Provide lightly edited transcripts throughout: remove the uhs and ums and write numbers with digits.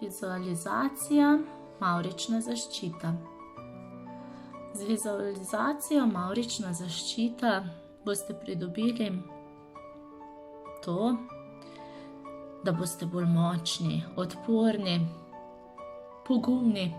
Vizualizacija, mavrična zaščita. Z vizualizacijo mavrična zaščita boste pridobili to, da boste bolj močni, odporni, pogumni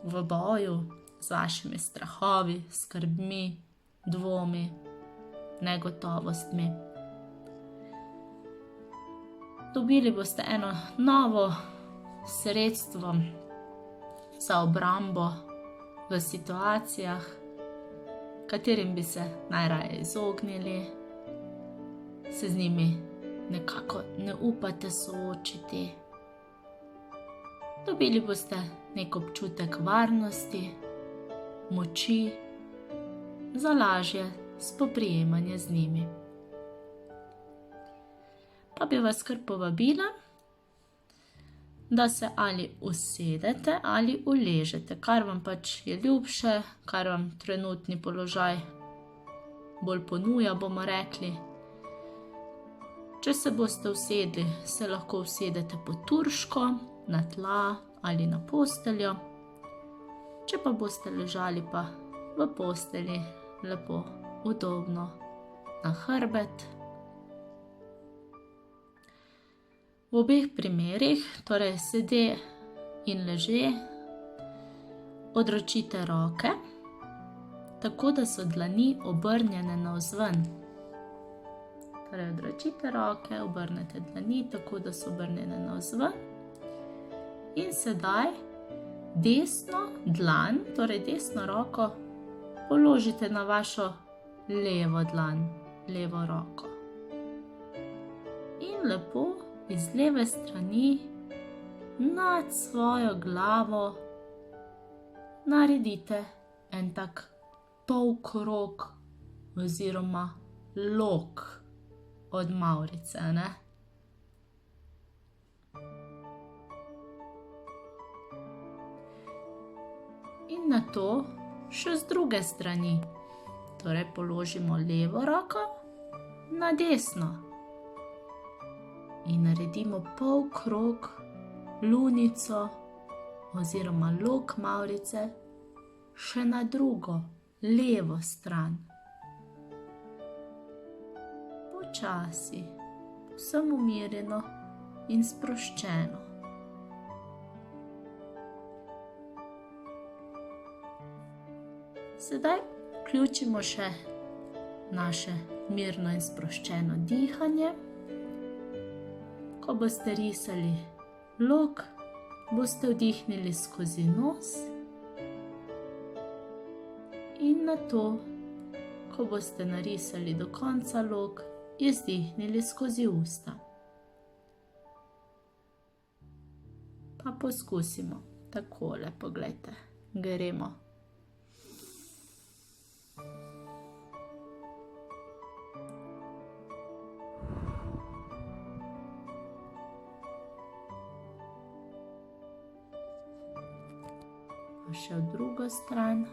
v boju z vašimi strahovi, skrbmi, dvomi, negotovostmi. Dobili boste eno novo sredstvo za obrambo v situacijah, katerim bi se najraje izognili, se z njimi nekako ne upate soočiti. Dobili boste nek občutek varnosti, moči, za lažje spoprijemanje z njimi. Pa bi vas kar povabila, da se ali usedete ali uležete, kar vam pač je ljubše, kar vam trenutni položaj bolj ponuja, bomo rekli. Če se boste usedli, se lahko usedete po turško, na tla ali na posteljo. Če pa boste ležali pa v postelji, lepo, udobno, na hrbet. V obeh primerih, torej sede in leže, odročite roke, tako da so dlani obrnjene navzven. Torej odročite roke, obrnete dlani, tako da so obrnjene navzven. In sedaj desno dlan, torej desno roko, položite na vašo levo dlan, levo roko. In lepo iz leve strani nad svojo glavo naredite en tak polkrog oziroma lok od mavrice, ne? In nato še z druge strani, torej položimo levo roko na desno in naredimo polkrog, lunico oziroma lok mavrice še na drugo, levo stran. Počasi, povsem umirjeno in sproščeno. Sedaj vključimo še naše mirno in sproščeno dihanje. Ko boste risali lok, boste vdihnili skozi nos in nato, ko boste narisali do konca lok, izdihnili skozi usta. Pa poskusimo takole, poglejte, gremo. Še v drugo stran.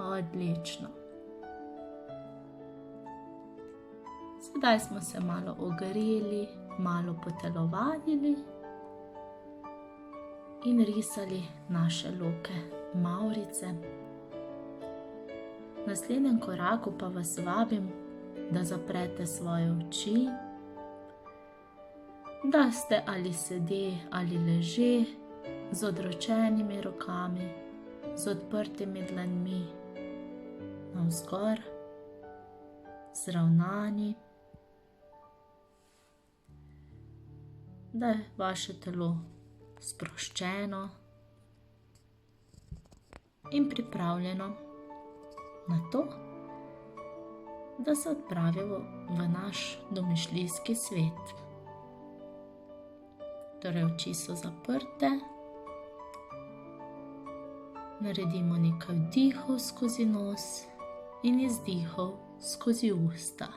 Odlično. Sedaj smo se malo ogreli, malo potelovadili in risali naše loke mavrice. V naslednjem koraku pa vas vabim, da zaprete svoje oči, da ste ali sede ali leže z odročenimi rokami, z odprtimi dlanmi navzgor, zravnani, da je vaše telo sproščeno in pripravljeno na to, da se odpravimo v naš domišljijski svet. Torej, oči so zaprte, naredimo nekaj vdihov skozi nos in izdihov skozi usta.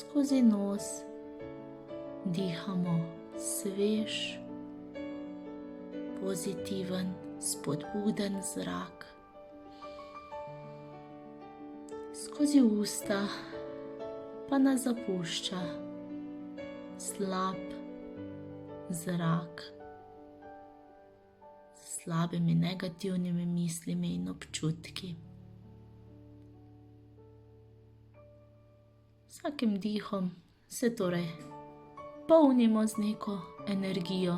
skozi nos dihamo svež, pozitiven, spodbuden zrak. Skozi usta pa nas zapušča slab zrak s slabimi negativnimi mislimi in občutki. Vsakim dihom se torej polnimo z neko energijo,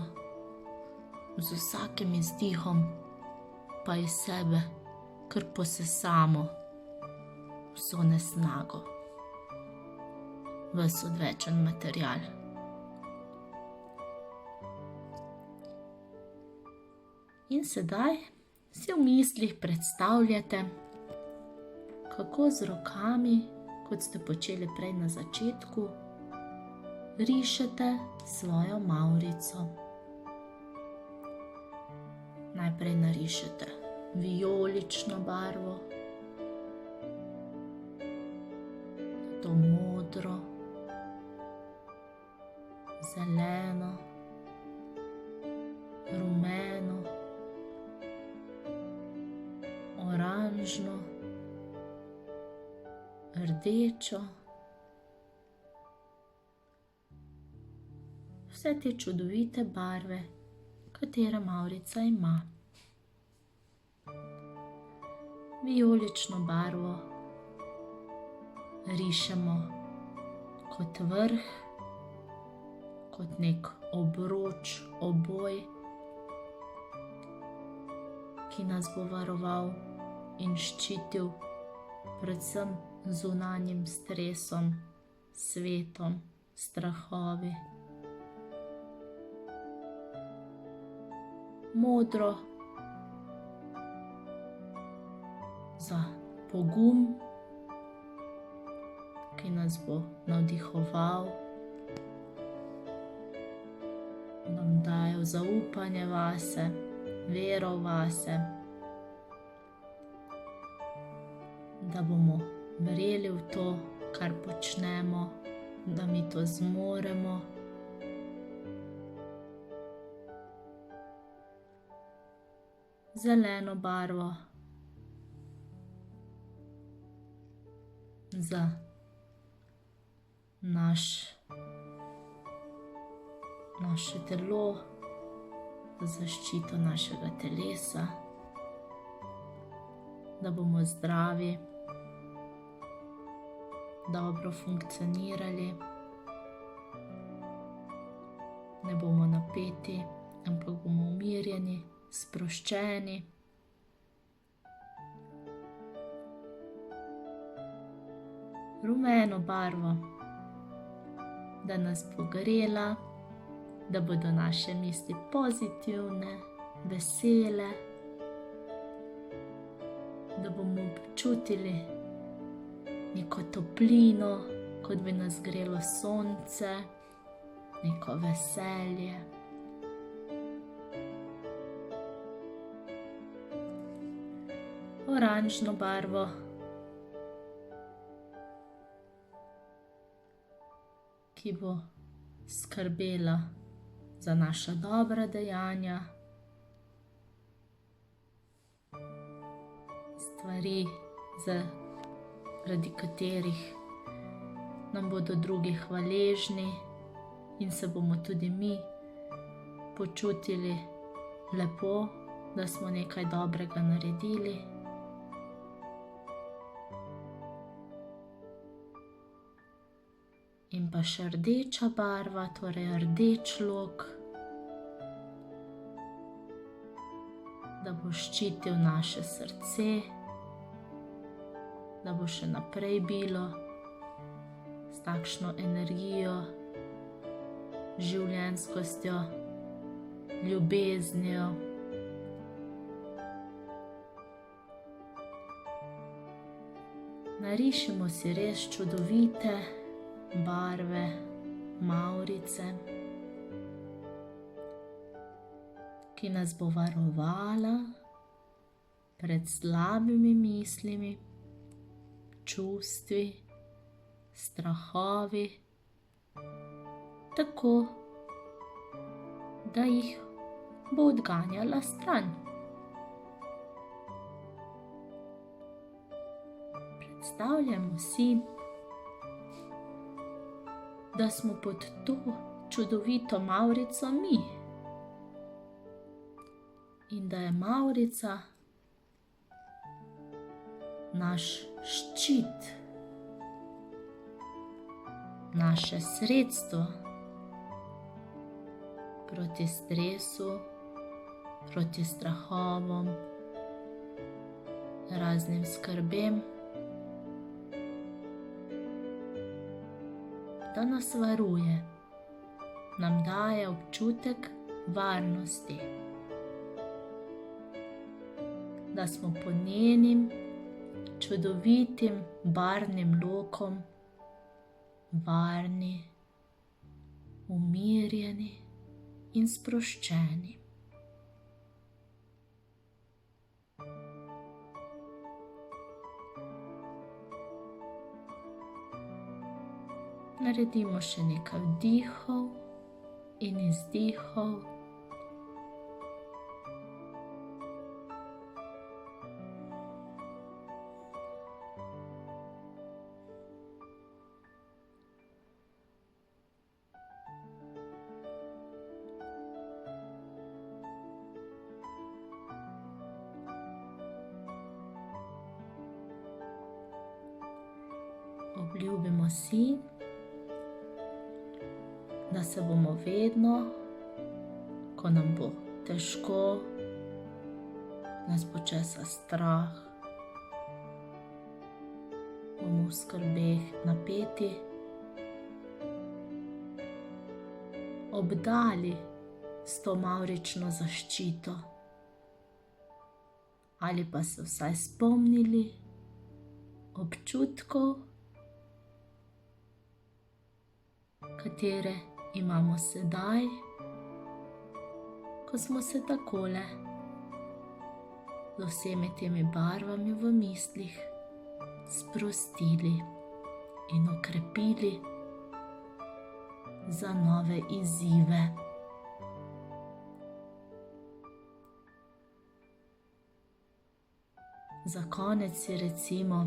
z vsakim izdihom pa iz sebe kar posesamo vso nesnago, ves odvečen material. In sedaj si v mislih predstavljate, kako z rokami, kot ste počeli prej na začetku, rišete svojo mavrico. Najprej narišete vijolično barvo, nato modro, zeleno, rumeno, oranžno, rdečo. Vse te čudovite barve, katere mavrica ima. Vijolično barvo rišemo kot vrh, kot nek obroč, oboj, ki nas bo varoval in ščitil predvsem zunanjim stresom, svetom, strahovi. Modro za pogum, ki nas bo navdihoval, nam dajal zaupanje vase, vero vase, da bomo verjeli v to, kar počnemo, da mi to zmoremo. Zeleno barvo za naše telo, za zaščito našega telesa, da bomo zdravi, dobro funkcionirali, ne bomo napeti, ampak bomo umirjeni, sproščeni. Rumeno barvo, da nas bo grela, da bodo naše misli pozitivne, vesele, da bomo občutili neko toplino, kot bi nas grelo sonce, neko veselje. Oranžno barvo, ki bo skrbela za naša dobra dejanja, stvari, zaradi katerih nam bodo drugi hvaležni in se bomo tudi mi počutili lepo, da smo nekaj dobrega naredili. In pa še rdeča barva, torej rdeč lok, da bo ščitil naše srce, da bo še naprej bilo s takšno energijo, življenjskostjo, ljubeznijo. Narišimo si res čudovite barve mavrice, ki nas bo varovala pred slabimi mislimi, čustvi, strahovi, tako da jih bo odganjala stran. Predstavljamo si, da smo pod to čudovito mavrico mi in da je mavrica naš ščit, naše sredstvo proti stresu, proti strahovom, raznim skrbem, da nas varuje, nam daje občutek varnosti, da smo pod njenim čudovitim barvnim lokom varni, umirjeni in sproščeni. Naredimo še nekaj vdihov in izdihov. Obljubimo si, da se bomo vedno, ko nam bo težko, nas bo česa strah, bomo v skrbeh napeti, obdali s to mavrično zaščito ali pa se vsaj spomnili občutkov, katere imamo sedaj, ko smo se takole z vsemi temi barvami v mislih sprostili in okrepili za nove izzive. Za konec si recimo: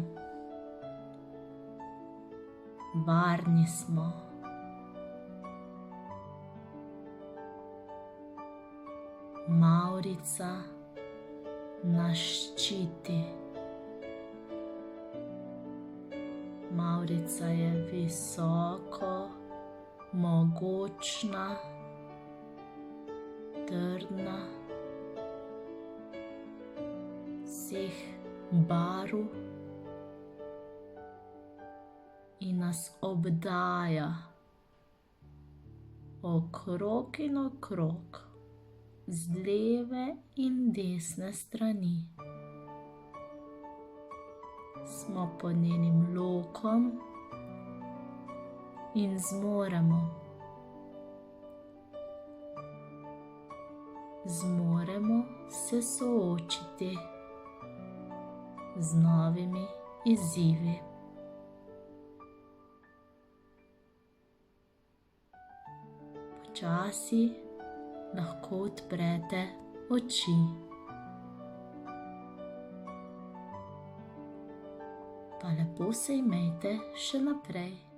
varni smo. Mavrica nas ščiti. Mavrica je visoko, mogočna, trdna, vseh barv in nas obdaja okrog in okrog, z leve in desne strani. Smo pod njenim lokom in zmoremo se soočiti z novimi izzivi. Počasi lahko odprete oči. Pa lepo se imejte še naprej.